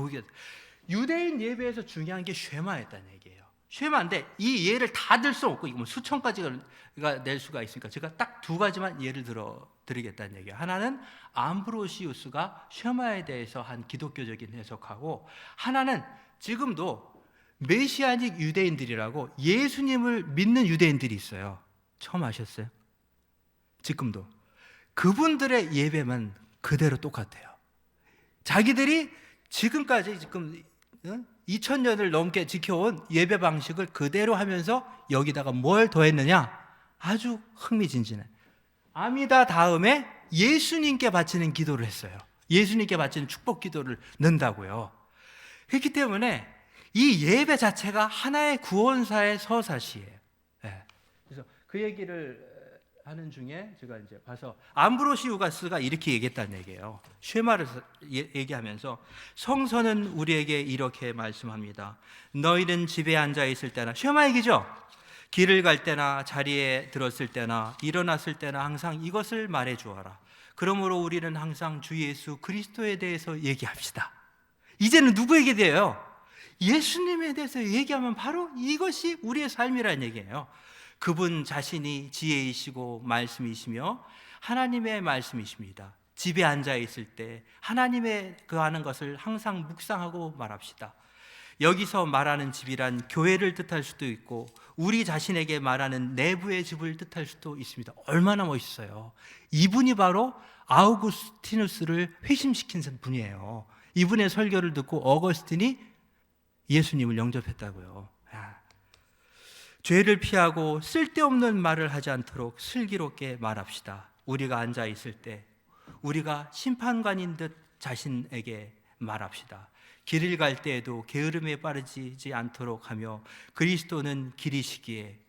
유대인 예배에서 중요한 게 쉐마였다는 얘기예요. 쉐마인데 이 예를 다 들 수 없고 이거 수천 가지가 낼 수가 있으니까 제가 딱 2가지만 예를 드리겠다는 얘기예요. 하나는 암브로시우스가 쉐마에 대해서 한 기독교적인 해석하고, 하나는 지금도 메시아닉 유대인들이라고 예수님을 믿는 유대인들이 있어요. 처음 아셨어요? 지금도 그분들의 예배만 그대로 똑같아요. 자기들이 지금까지 2000년을 넘게 지켜온 예배 방식을 그대로 하면서 여기다가 뭘 더했느냐? 아주 흥미진진해. 아미다 다음에 예수님께 바치는 기도를 했어요. 예수님께 바치는 축복 기도를 넣는다고요. 그렇기 때문에 이 예배 자체가 하나의 구원사의 서사시예요. 네. 그래서 그 얘기를 하는 중에 제가 이제 봐서 암브로시우스가 이렇게 얘기했다는 얘기예요. 쉐마를 얘기하면서 성서는 우리에게 이렇게 말씀합니다. 너희는 집에 앉아 있을 때나, 쉐마 얘기죠. 길을 갈 때나 자리에 들었을 때나 일어났을 때나 항상 이것을 말해 주어라. 그러므로 우리는 항상 주 예수 그리스도에 대해서 얘기합시다. 이제는 누구에게 대해요? 예수님에 대해서 얘기하면 바로 이것이 우리의 삶이라는 얘기예요. 그분 자신이 지혜이시고 말씀이시며 하나님의 말씀이십니다. 집에 앉아 있을 때 하나님의 그 하는 것을 항상 묵상하고 말합시다. 여기서 말하는 집이란 교회를 뜻할 수도 있고 우리 자신에게 말하는 내부의 집을 뜻할 수도 있습니다. 얼마나 멋있어요. 이분이 바로 아우구스티누스를 회심시킨 분이에요. 이분의 설교를 듣고 어거스틴이 예수님을 영접했다고요. 죄를 피하고 쓸데없는 말을 하지 않도록 슬기롭게 말합시다. 우리가 앉아 있을 때 우리가 심판관인 듯 자신에게 말합시다. 길을 갈 때에도 게으름에 빠지지 않도록 하며 그리스도는 길이시기에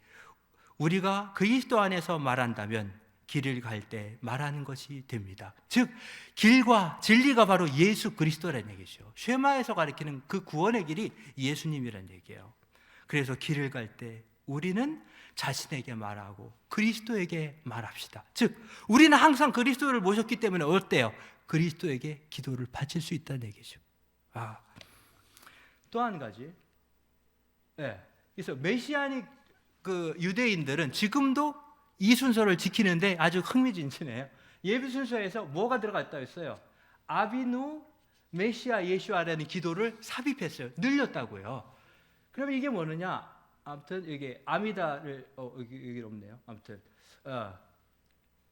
우리가 그리스도 안에서 말한다면 길을 갈 때 말하는 것이 됩니다. 즉 길과 진리가 바로 예수 그리스도라는 얘기죠. 쉐마에서 가리키는 그 구원의 길이 예수님이라는 얘기예요. 그래서 길을 갈 때 우리는 자신에게 말하고 그리스도에게 말합시다. 즉 우리는 항상 그리스도를 모셨기 때문에 어때요? 그리스도에게 기도를 바칠 수 있다는 얘기죠. 또 한 가지, 그래서 메시아닉 그 유대인들은 지금도 이 순서를 지키는데 아주 흥미진진해요. 예배 순서에서 뭐가 들어갔다 했어요? 아비누 메시아 예수아라는 기도를 삽입했어요. 늘렸다고요. 그러면 이게 뭐느냐? 아무튼 이게 아미다를 여기 없네요. 아무튼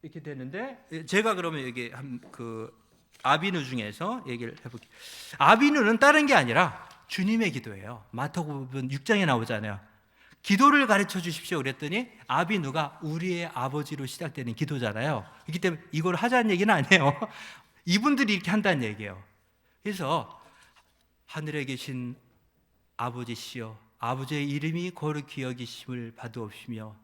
이렇게 되는데 제가 그러면 여기 그 아비누 중에서 얘기를 해볼게요. 아비누는 다른 게 아니라 주님의 기도예요. 마태복음 6장에 나오잖아요. 기도를 가르쳐 주십시오 그랬더니 아비누가 우리의 아버지로 시작되는 기도잖아요. 그렇기 때문에 이걸 하자는 얘기는 아니에요. 이분들이 이렇게 한다는 얘기예요. 그래서 하늘에 계신 아버지시여 아버지의 이름이 거룩히 여기심을 받으옵시며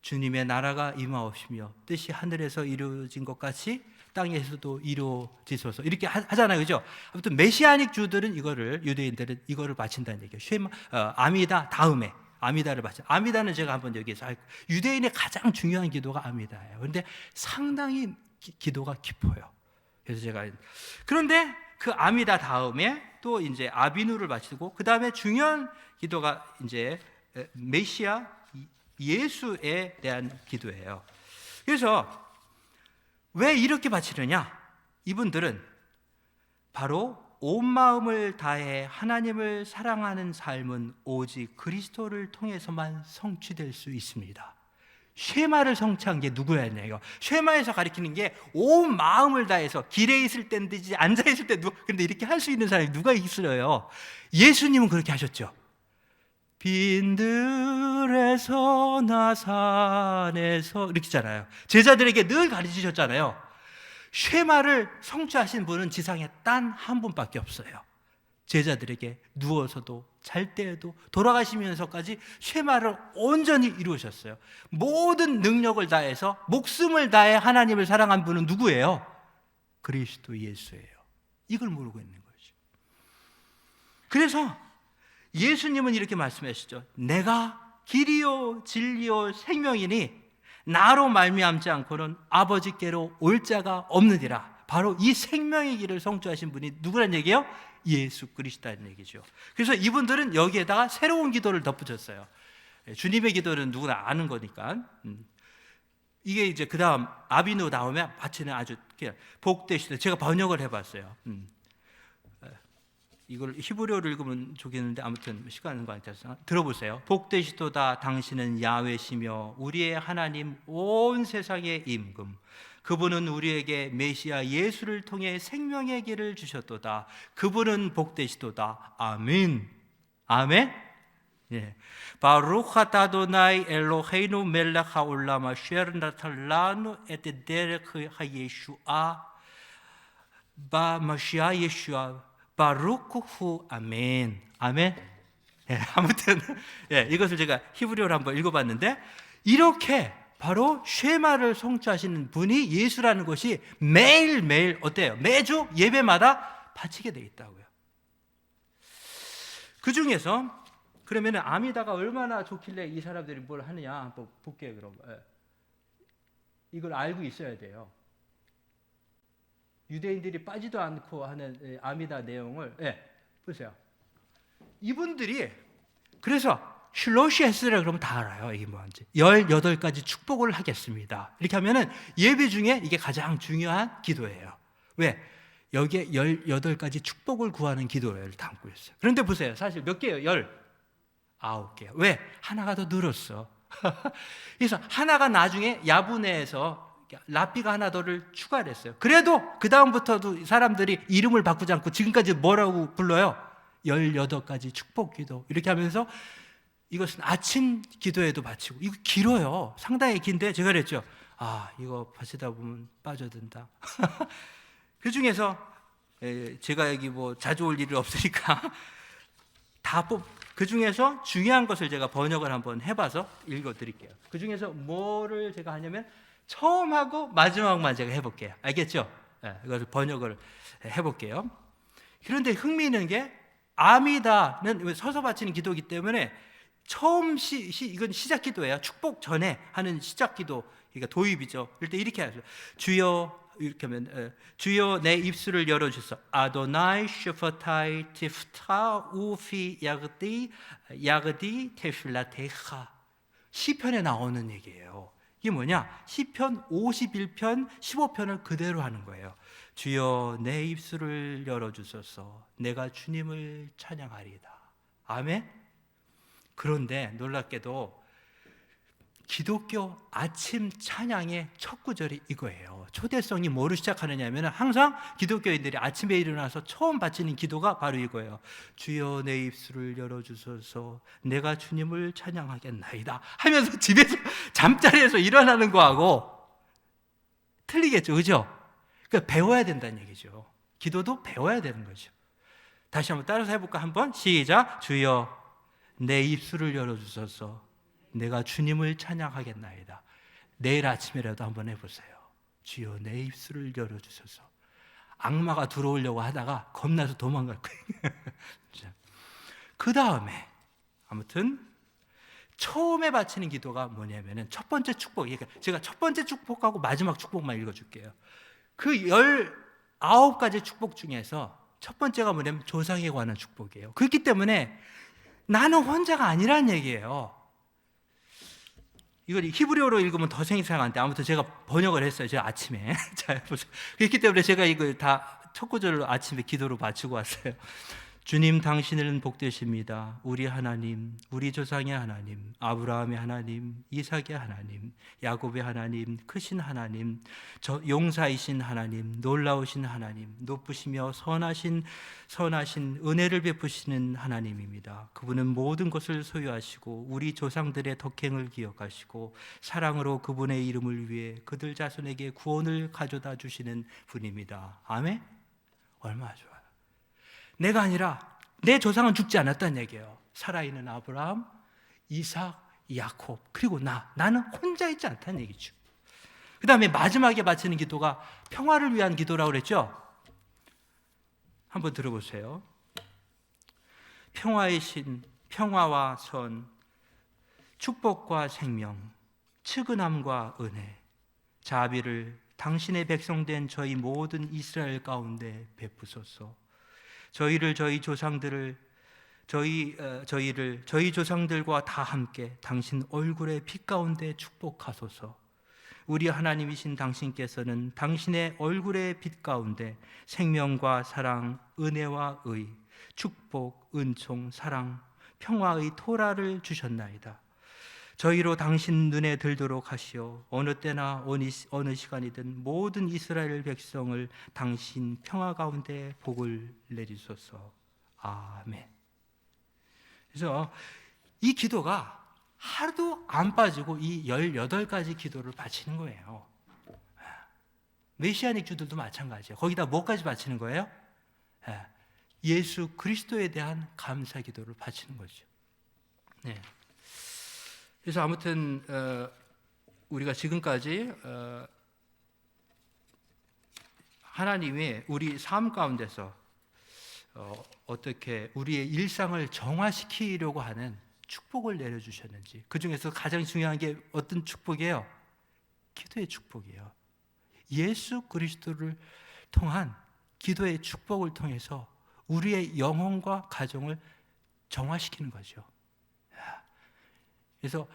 주님의 나라가 임하옵시며 뜻이 하늘에서 이루어진 것 같이 땅에서도 이루어지소서 이렇게 하잖아요. 그죠? 아무튼 메시아닉 주들은 유대인들은 이거를 바친다는 얘기예요. 아미다 다음에 아미다를 바쳐. 아미다는 제가 한번 여기서 유대인의 가장 중요한 기도가 아미다예요. 그런데 상당히 기도가 깊어요. 그래서 그런데 그 아미다 다음에 또 이제 아비누를 바치고 그 다음에 중요한 기도가 이제 메시아 예수에 대한 기도예요. 그래서 왜 이렇게 바치느냐? 이분들은 바로 온 마음을 다해 하나님을 사랑하는 삶은 오직 그리스도를 통해서만 성취될 수 있습니다. 쉐마를 성취한 게 누구였냐요? 쉐마에서 가리키는 게 온 마음을 다해서 길에 있을 때든지 앉아 있을 때 근데 이렇게 할 수 있는 사람이 누가 있어요? 예수님은 그렇게 하셨죠. 빈들에서 나산에서 이렇게 잖아요. 제자들에게 늘 가르치셨잖아요. 쉐마를 성취하신 분은 지상에 단 한 분밖에 없어요. 제자들에게 누워서도 잘 때에도 돌아가시면서까지 쉐마를 온전히 이루셨어요. 모든 능력을 다해서 목숨을 다해 하나님을 사랑한 분은 누구예요? 그리스도 예수예요. 이걸 모르고 있는 거죠. 그래서 예수님은 이렇게 말씀하시죠. 내가 길이요 진리요 생명이니 나로 말미암지 않고는 아버지께로 올 자가 없느니라. 바로 이 생명의 길을 성취하신 분이 누구란 얘기예요? 예수 그리스도라는 얘기죠. 그래서 이분들은 여기에다가 새로운 기도를 덧붙였어요. 주님의 기도는 누구나 아는 거니까. 이게 이제 그 다음 아비누 나오면 바치는 아주 복되시다. 제가 번역을 해봤어요. 이걸 히브리어를 읽으면 좋겠는데 아무튼 시간은 관계해서 들어보세요. 복되시도다 당신은 야훼시며 우리의 하나님 온 세상의 임금 그분은 우리에게 메시아 예수를 통해 생명의 길을 주셨도다. 그분은 복되시도다. 아멘. 아멘. 예. 바루크 아타 아도나이 엘로헤이누 멜렉 하올람 아셰르 나탈라누 에테 데레크 하예슈아 바 마시아 예슈아 바루크 후 아멘. 아멘. 예, 아무튼 이것을 제가 히브리어로 한번 읽어봤는데 이렇게 바로 쉐마를 성취하시는 분이 예수라는 것이 매일매일 어때요? 매주 예배마다 바치게 되어 있다고요. 그 중에서 그러면 아미다가 얼마나 좋길래 이 사람들이 뭘 하느냐 한번 볼게요. 그럼 이걸 알고 있어야 돼요. 유대인들이 빠지도 않고 하는 아미다 내용을 보세요. 이분들이 그래서 슐로시에스라 그러면 다 알아요. 이게 뭔지. 18가지 축복을 하겠습니다. 이렇게 하면은 예배 중에 이게 가장 중요한 기도예요. 왜? 여기에 18가지 축복을 구하는 기도를 담고 있어요. 그런데 보세요. 사실 몇 개예요? 19개요. 왜? 하나가 더 늘었어. 그래서 하나가 나중에 야분회에서 라피가 하나 더를 추가를 했어요. 그래도 그 다음부터도 사람들이 이름을 바꾸지 않고 지금까지 뭐라고 불러요? 18가지 축복 기도. 이렇게 하면서 이것은 아침 기도에도 바치고, 이거 길어요. 상당히 긴데 제가 그랬죠. 이거 바치다 보면 빠져든다. 그 중에서 제가 여기 뭐 자주 올 일이 없으니까 그 중에서 중요한 것을 제가 번역을 한번 해봐서 읽어드릴게요. 그 중에서 뭐를 제가 하냐면 처음하고 마지막만 제가 해볼게요. 알겠죠? 이것을 번역을 해볼게요. 그런데 흥미있는 게 아미다는 서서 바치는 기도이기 때문에 처음 이건 시작 기도예요. 축복 전에 하는 시작 기도, 그러니까 도입이죠. 이럴 때 이렇게 하죠. 주여, 이렇게 하면 주여 내 입술을 열어주소. 아도나이 슈퍼타이 티프타 우피 야그디 테필라테하. 시편에 나오는 얘기예요. 이게 뭐냐? 시편 51편 15편을 그대로 하는 거예요. 주여 내 입술을 열어주소서. 내가 주님을 찬양하리이다. 아멘. 그런데 놀랍게도 기독교 아침 찬양의 첫 구절이 이거예요. 초대성이 뭐로 시작하느냐 하면 항상 기독교인들이 아침에 일어나서 처음 바치는 기도가 바로 이거예요. 주여 내 입술을 열어주소서. 내가 주님을 찬양하겠나이다 하면서 집에서 잠자리에서 일어나는 거하고 틀리겠죠, 그죠? 그러니까 배워야 된다는 얘기죠. 기도도 배워야 되는 거죠. 다시 한번 따라서 해볼까? 한번 시작. 주여 내 입술을 열어주소서. 내가 주님을 찬양하겠나이다. 내일 아침이라도 한번 해보세요. 주여 내 입술을 열어주소서. 악마가 들어오려고 하다가 겁나서 도망갈 거예요. 그 다음에 아무튼 처음에 바치는 기도가 뭐냐면은 첫 번째 축복. 그러니까 제가 첫 번째 축복하고 마지막 축복만 읽어줄게요. 그 19가지 축복 중에서 첫 번째가 뭐냐면 조상에 관한 축복이에요. 그렇기 때문에 나는 혼자가 아니라는 얘기예요. 이걸 히브리어로 읽으면 더 생생한데 아무튼 제가 번역을 했어요. 제가 아침에. 자, 보세요. 그렇기 때문에 제가 이걸 다 첫 구절로 아침에 기도로 바치고 왔어요. 주님, 당신은 복되십니다. 우리 하나님, 우리 조상의 하나님, 아브라함의 하나님, 이삭의 하나님, 야곱의 하나님, 크신 하나님, 용사이신 하나님, 놀라우신 하나님, 높으시며 선하신 은혜를 베푸시는 하나님입니다. 그분은 모든 것을 소유하시고 우리 조상들의 덕행을 기억하시고 사랑으로 그분의 이름을 위해 그들 자손에게 구원을 가져다 주시는 분입니다. 아멘? 얼마나 좋아요. 내가 아니라 내 조상은 죽지 않았다는 얘기예요. 살아있는 아브라함, 이삭, 야곱, 그리고 나는 혼자 있지 않다는 얘기죠. 그 다음에 마지막에 바치는 기도가 평화를 위한 기도라고 그랬죠. 한번 들어보세요. 평화의 신, 평화와 선, 축복과 생명, 측은함과 은혜, 자비를 당신의 백성된 저희 모든 이스라엘 가운데 베푸소서. 저희를 저희 조상들과 다 함께 당신 얼굴의 빛 가운데 축복하소서. 우리 하나님이신 당신께서는 당신의 얼굴의 빛 가운데 생명과 사랑, 은혜와 의, 축복, 은총, 사랑, 평화의 토라를 주셨나이다. 저희로 당신 눈에 들도록 하시어 어느 때나 어느 시간이든 모든 이스라엘 백성을 당신 평화 가운데 복을 내리소서. 아멘. 그래서 이 기도가 하루도 안 빠지고 이 18가지 기도를 바치는 거예요. 메시아닉 주들도 마찬가지예요. 거기다 뭐까지 바치는 거예요? 예수 그리스도에 대한 감사 기도를 바치는 거죠. 네. 그래서 아무튼 우리가 지금까지 하나님이 우리 삶 가운데서 어떻게 우리의 일상을 정화시키려고 하는 축복을 내려주셨는지, 그 중에서 가장 중요한 게 어떤 축복이에요? 기도의 축복이에요. 예수 그리스도를 통한 기도의 축복을 통해서 우리의 영혼과 가정을 정화시키는 거죠. 그래서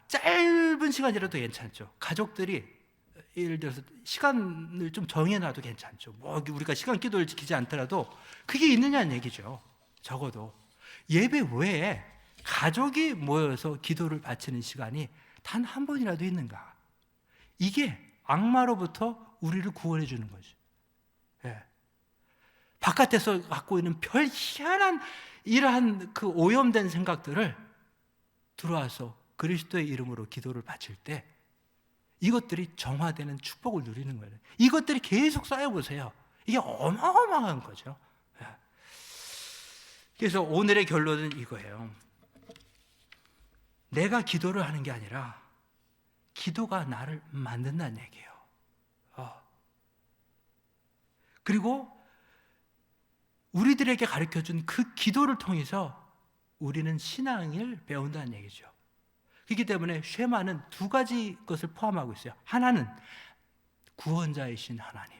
짧은 시간이라도 괜찮죠. 가족들이 예를 들어서 시간을 좀 정해놔도 괜찮죠. 뭐 우리가 시간 기도를 지키지 않더라도 그게 있느냐는 얘기죠. 적어도 예배 외에 가족이 모여서 기도를 바치는 시간이 단 한 번이라도 있는가? 이게 악마로부터 우리를 구원해 주는 거죠. 예. 바깥에서 갖고 있는 별 희한한 이러한 그 오염된 생각들을 들어와서 그리스도의 이름으로 기도를 바칠 때 이것들이 정화되는 축복을 누리는 거예요. 이것들이 계속 쌓여보세요. 이게 어마어마한 거죠. 그래서 오늘의 결론은 이거예요. 내가 기도를 하는 게 아니라 기도가 나를 만든다는 얘기예요. 그리고 우리들에게 가르쳐준 그 기도를 통해서 우리는 신앙을 배운다는 얘기죠. 그렇기 때문에 쉐마는 두 가지 것을 포함하고 있어요. 하나는 구원자이신 하나님.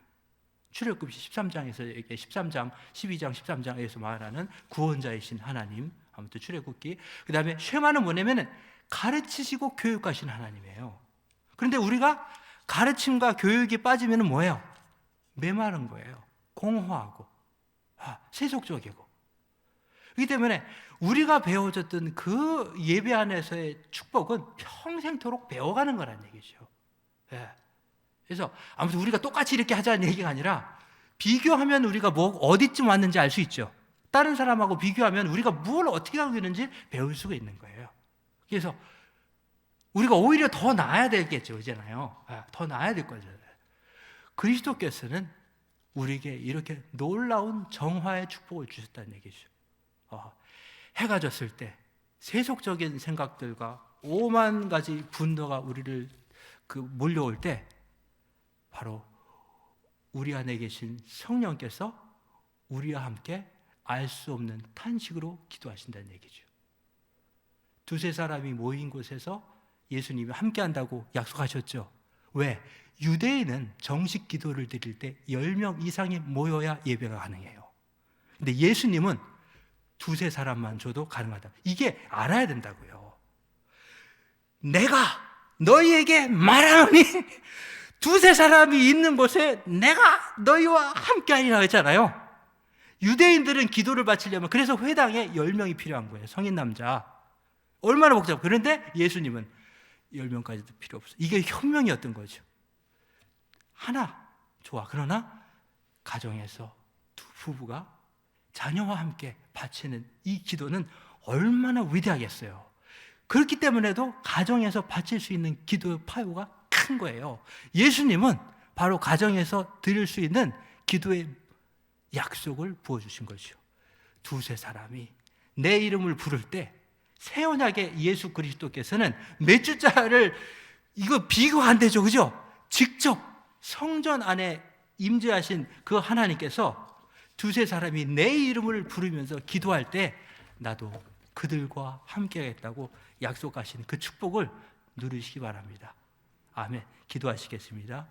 출애굽기 13장에서 13장, 12장, 13장에서 말하는 구원자이신 하나님. 아무튼 출애굽기. 그다음에 쉐마는 뭐냐면은 가르치시고 교육하신 하나님이에요. 그런데 우리가 가르침과 교육이 빠지면은 뭐예요? 메마른 거예요. 공허하고 세속적이고. 그렇기 때문에 우리가 배워졌던 그 예배 안에서의 축복은 평생토록 배워가는 거란 얘기죠. 그래서 아무튼 우리가 똑같이 이렇게 하자는 얘기가 아니라 비교하면 우리가 어디쯤 왔는지 알 수 있죠. 다른 사람하고 비교하면 우리가 뭘 어떻게 하고 있는지 배울 수가 있는 거예요. 그래서 우리가 오히려 더 나아야 되겠죠, 이제나요. 더 나아야 될 거잖아요. 그리스도께서는 우리에게 이렇게 놀라운 정화의 축복을 주셨다는 얘기죠. 해가 졌을 때 세속적인 생각들과 오만 가지 분노가 우리를 몰려올 때 바로 우리 안에 계신 성령께서 우리와 함께 알 수 없는 탄식으로 기도하신다는 얘기죠. 두세 사람이 모인 곳에서 예수님이 함께 한다고 약속하셨죠. 왜? 유대인은 정식 기도를 드릴 때 10명 이상이 모여야 예배가 가능해요. 근데 예수님은 두세 사람만 줘도 가능하다. 이게 알아야 된다고요. 내가 너희에게 말하노니 두세 사람이 있는 곳에 내가 너희와 함께하리라 했잖아요. 유대인들은 기도를 바치려면 그래서 회당에 10명이 필요한 거예요. 성인 남자. 얼마나 복잡해요. 그런데 예수님은 10명까지도 필요 없어요. 이게 혁명이었던 거죠. 하나, 좋아. 그러나 가정에서 두 부부가 자녀와 함께 바치는 이 기도는 얼마나 위대하겠어요. 그렇기 때문에도 가정에서 바칠 수 있는 기도의 파요가 큰 거예요. 예수님은 바로 가정에서 드릴 수 있는 기도의 약속을 부어주신 거죠. 두세 사람이 내 이름을 부를 때, 새 언약의 예수 그리스도께서는 몇 주자를 이거 비교가 안 되죠, 그죠? 직접 성전 안에 임재하신 그 하나님께서 두세 사람이 내 이름을 부르면서 기도할 때 나도 그들과 함께하겠다고 약속하신 그 축복을 누리시기 바랍니다. 아멘. 기도하시겠습니다.